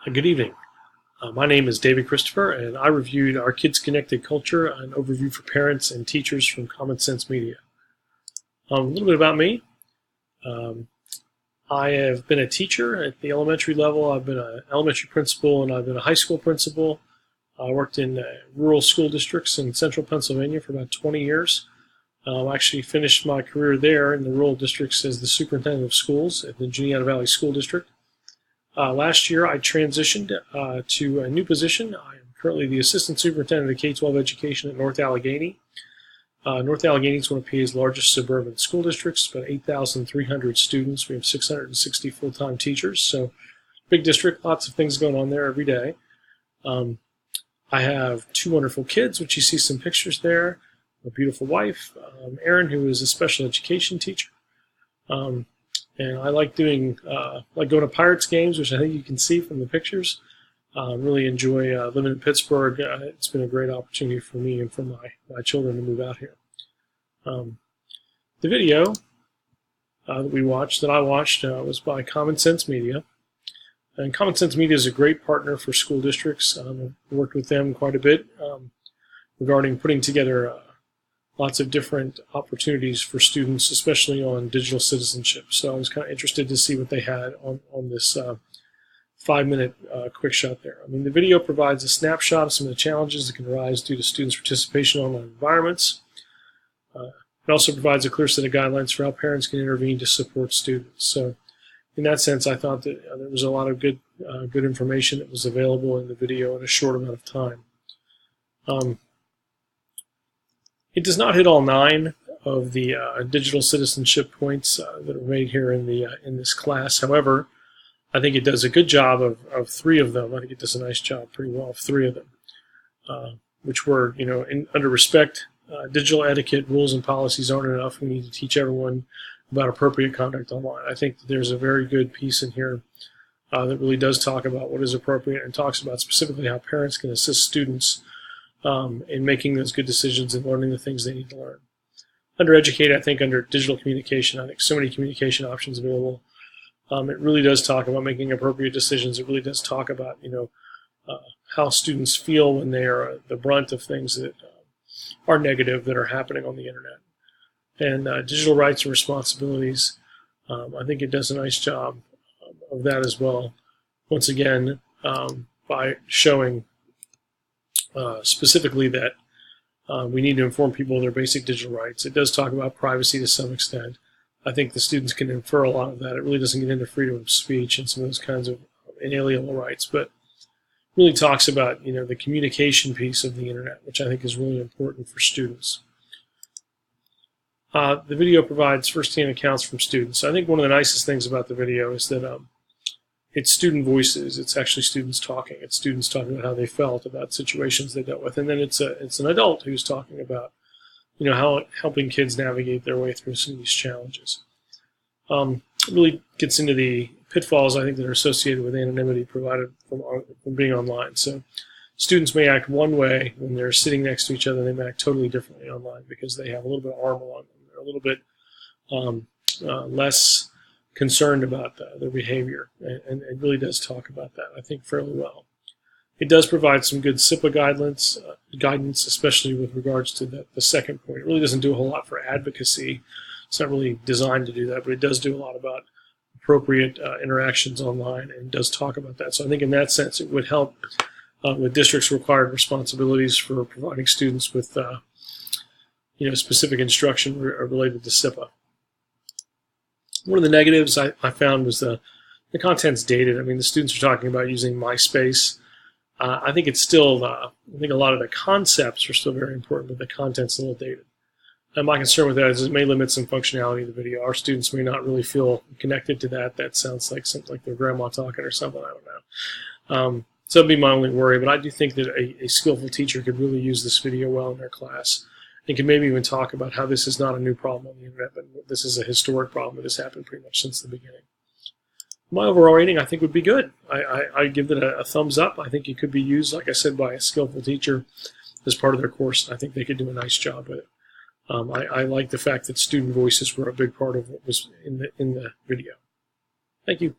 Good evening. My name is David Christopher, and I reviewed Our Kids Connected Culture, an overview for parents and teachers from Common Sense Media. A little bit about me. I have been a teacher at the elementary level. I've been an elementary principal, and I've been a high school principal. I worked in rural school districts in central Pennsylvania for about 20 years. I actually finished my career there in the rural districts as the superintendent of schools at the Juniata Valley School District. Last year, I transitioned to a new position. I am currently the assistant superintendent of K-12 education at North Allegheny. North Allegheny is one of PA's largest suburban school districts, about 8,300 students. We have 660 full-time teachers, so big district, lots of things going on there every day. I have two wonderful kids, which you see some pictures there. A beautiful wife, Erin, who is a special education teacher. And I like doing, like going to Pirates games, which I think you can see from the pictures. Really enjoy living in Pittsburgh. It's been a great opportunity for me and for my children to move out here. The video that I watched was by Common Sense Media. And Common Sense Media is a great partner for school districts. I've worked with them quite a bit regarding putting together lots of different opportunities for students, especially on digital citizenship. So I was kind of interested to see what they had on this 5-minute quick shot there. I mean, the video provides a snapshot of some of the challenges that can arise due to students' participation in online environments. It also provides a clear set of guidelines for how parents can intervene to support students. So in that sense, I thought that there was a lot of good information that was available in the video in a short amount of time. It does not hit all 9 of the digital citizenship points that are made here in this class. However, I think it does a good job of 3 of them. I think it does a nice job pretty well of 3 of them, which were, under respect, digital etiquette, rules and policies aren't enough. We need to teach everyone about appropriate conduct online. I think that there's a very good piece in here that really does talk about what is appropriate and talks about specifically how parents can assist students in making those good decisions and learning the things they need to learn. Under educate, I think under digital communication, I think so many communication options available. It really does talk about making appropriate decisions. It really does talk about, how students feel when they are the brunt of things that are negative that are happening on the internet. And digital rights and responsibilities, I think it does a nice job of that as well. Once again, by showing specifically that we need to inform people of their basic digital rights. It does talk about privacy to some extent. I think the students can infer a lot of that. It really doesn't get into freedom of speech and some of those kinds of inalienable rights, but really talks about the communication piece of the internet, which I think is really important for students. The video provides first-hand accounts from students. I think one of the nicest things about the video is that it's student voices. It's actually students talking. It's students talking about how they felt about situations they dealt with, and then it's an adult who's talking about how helping kids navigate their way through some of these challenges. It really gets into the pitfalls I think that are associated with anonymity provided from being online. So students may act one way when they're sitting next to each other. They may act totally differently online because they have a little bit of armor on them. They're a little bit less concerned about their behavior, and it really does talk about that, I think, fairly well. It does provide some good SIPA guidance, especially with regards to the second point. It really doesn't do a whole lot for advocacy. It's not really designed to do that, but it does do a lot about appropriate interactions online and does talk about that. So I think in that sense it would help with districts' required responsibilities for providing students with specific instruction related to SIPA. One of the negatives I found was the content's dated. I mean, the students are talking about using MySpace. I think it's still, I think a lot of the concepts are still very important, but the content's a little dated. And my concern with that is it may limit some functionality of the video. Our students may not really feel connected to that. That sounds like something like their grandma talking or something. I don't know. So that'd be my only worry. But I do think that a skillful teacher could really use this video well in their class and can maybe even talk about how this is not a new problem on the internet, but this is a historic problem that has happened pretty much since the beginning. My overall rating, I think, would be good. I give it a thumbs up. I think it could be used, like I said, by a skillful teacher as part of their course. I think they could do a nice job with it. I like the fact that student voices were a big part of what was in the video. Thank you.